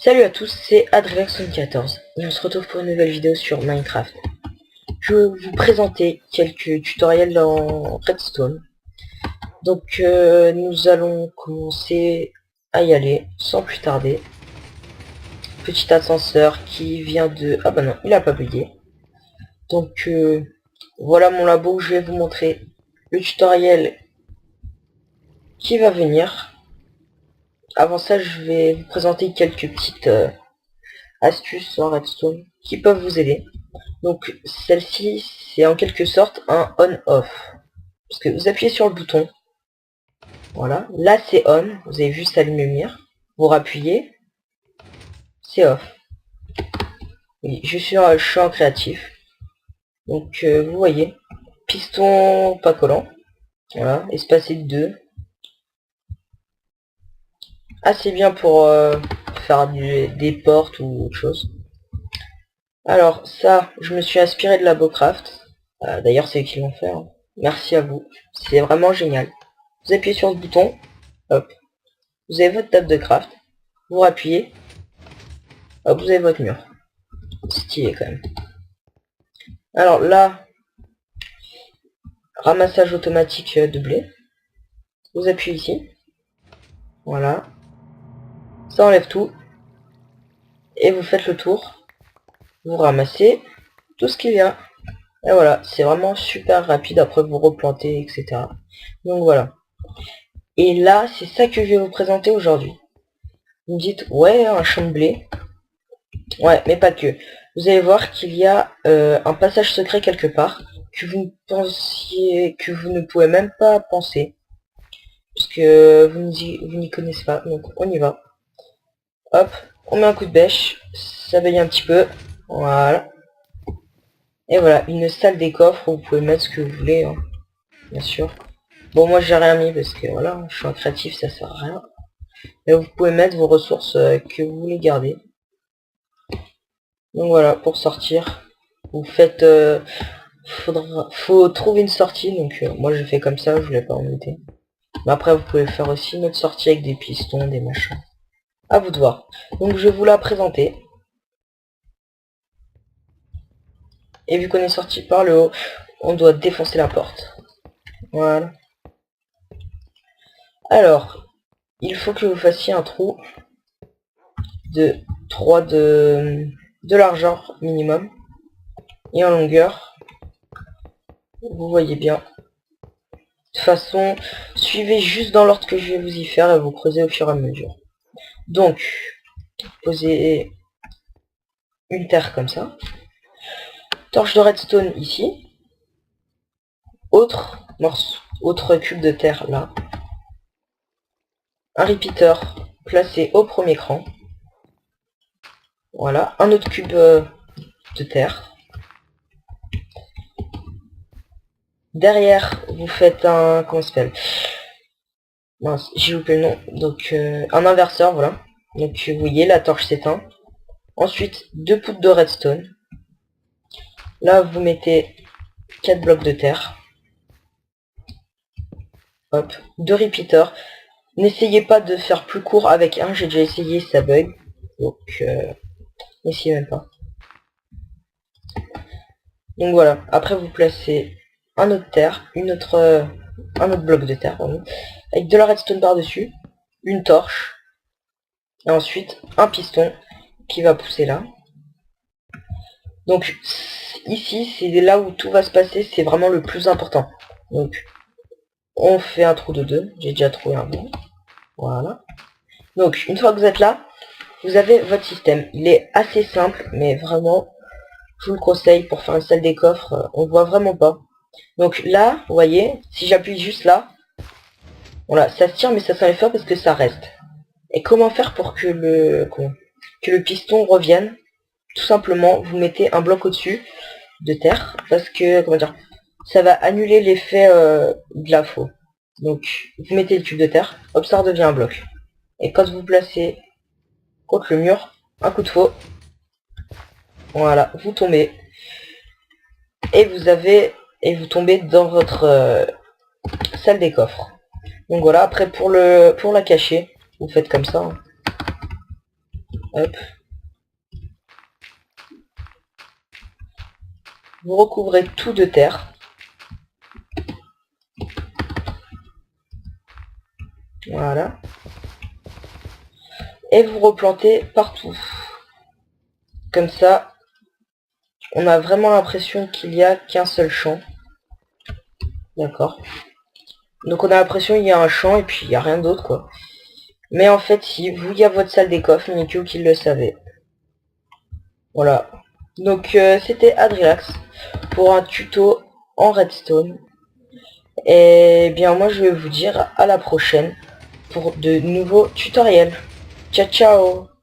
Salut à tous, c'est Adrelax74 et on se retrouve pour une nouvelle vidéo sur Minecraft. Je vais vous présenter quelques tutoriels en Redstone. Donc nous allons commencer à y aller sans plus tarder. Petit ascenseur qui vient de... Ah bah non, il a pas bugué. Donc voilà mon labo où je vais vous montrer le tutoriel qui va venir. Avant ça, je vais vous présenter quelques petites astuces en Redstone qui peuvent vous aider. Donc celle-ci, c'est en quelque sorte un on-off. Parce que vous appuyez sur le bouton. Voilà. Là, c'est on. Vous avez juste à le lumière. Vous rappuyez. C'est off. Oui, je suis en créatif. Donc vous voyez. Piston pas collant. Voilà. Espacé de 2. Assez bien pour faire des portes ou autre chose. Alors ça, je me suis inspiré de Labocraft. D'ailleurs, c'est eux qui l'ont fait. Hein. Merci à vous. C'est vraiment génial. Vous appuyez sur le bouton. Hop. Vous avez votre table de craft. Vous appuyez. Hop, vous avez votre mur. Stylé quand même. Alors là, ramassage automatique de blé. Vous appuyez ici. Voilà. Ça enlève tout. Et vous faites le tour. Vous ramassez tout ce qu'il y a. Et voilà, c'est vraiment super rapide. Après vous replantez, etc. Donc voilà. Et là, c'est ça que je vais vous présenter aujourd'hui. Vous me dites, ouais, un champ de blé. Ouais, mais pas que. Vous allez voir qu'il y a un passage secret quelque part que vous ne pouvez même pas penser. Parce que vous n'y connaissez pas. Donc on y va. Hop, on met un coup de bêche. Ça veille un petit peu. Voilà. Et voilà, une salle des coffres où vous pouvez mettre ce que vous voulez. Hein, bien sûr. Bon, moi j'ai rien mis parce que voilà, je suis un créatif, ça sert à rien. Mais vous pouvez mettre vos ressources que vous voulez garder. Donc voilà, pour sortir, vous faites... faut trouver une sortie, donc moi je fais comme ça, je l'ai pas remonté. Mais après vous pouvez faire aussi une autre sortie avec des pistons, des machins. À vous de voir. Donc je vais vous la présenter. Et vu qu'on est sorti par le haut, on doit défoncer la porte. Voilà. Alors, il faut que vous fassiez un trou de 3 de largeur minimum. Et en longueur. Vous voyez bien. De toute façon, suivez juste dans l'ordre que je vais vous y faire et vous creusez au fur et à mesure. Donc, posez une terre comme ça. Torche de redstone ici. Autre morceau, autre cube de terre là. Un repeater placé au premier cran. Voilà, un autre cube de terre. Derrière, vous faites un... Comment ça s'appelle? Mince, j'ai loupé le nom. Donc, un inverseur, voilà. Donc, vous voyez, la torche s'éteint. Ensuite, 2 poutres de redstone. Là, vous mettez 4 blocs de terre. Hop, 2 repeaters. N'essayez pas de faire plus court avec un, j'ai déjà essayé, ça bug. Donc, n'essayez même pas. Donc voilà, après vous placez un autre terre, un autre bloc de terre, pardon, avec de la redstone par-dessus, une torche, et ensuite un piston qui va pousser là. Donc ici, c'est là où tout va se passer, c'est vraiment le plus important. Donc on fait un trou de 2, j'ai déjà trouvé un bon. Voilà. Donc une fois que vous êtes là, vous avez votre système. Il est assez simple, mais vraiment, je vous le conseille pour faire une salle des coffres, on voit vraiment pas. Donc là, vous voyez, si j'appuie juste là, voilà, ça se tire mais ça s'enlève pas parce que ça reste. Et comment faire pour que le piston revienne? Tout simplement, vous mettez un bloc au-dessus de terre, parce que, comment dire, ça va annuler l'effet de la faux. Donc, vous mettez le tube de terre, hop, ça redevient un bloc. Et quand vous placez contre le mur, un coup de faux, voilà, vous tombez. Et vous tombez dans votre salle des coffres. Donc voilà, après pour la cacher, vous faites comme ça. Hein. Hop. Vous recouvrez tout de terre. Voilà. Et vous replantez partout. Comme ça, on a vraiment l'impression qu'il n'y a qu'un seul champ. D'accord. Donc on a l'impression qu'il y a un champ et puis il n'y a rien d'autre, quoi. Mais en fait, si, vous, il y a votre salle des coffres, mais que qui le savait. Voilà. Donc c'était Adrilax pour un tuto en redstone. Et bien moi je vais vous dire à la prochaine pour de nouveaux tutoriels. Ciao ciao.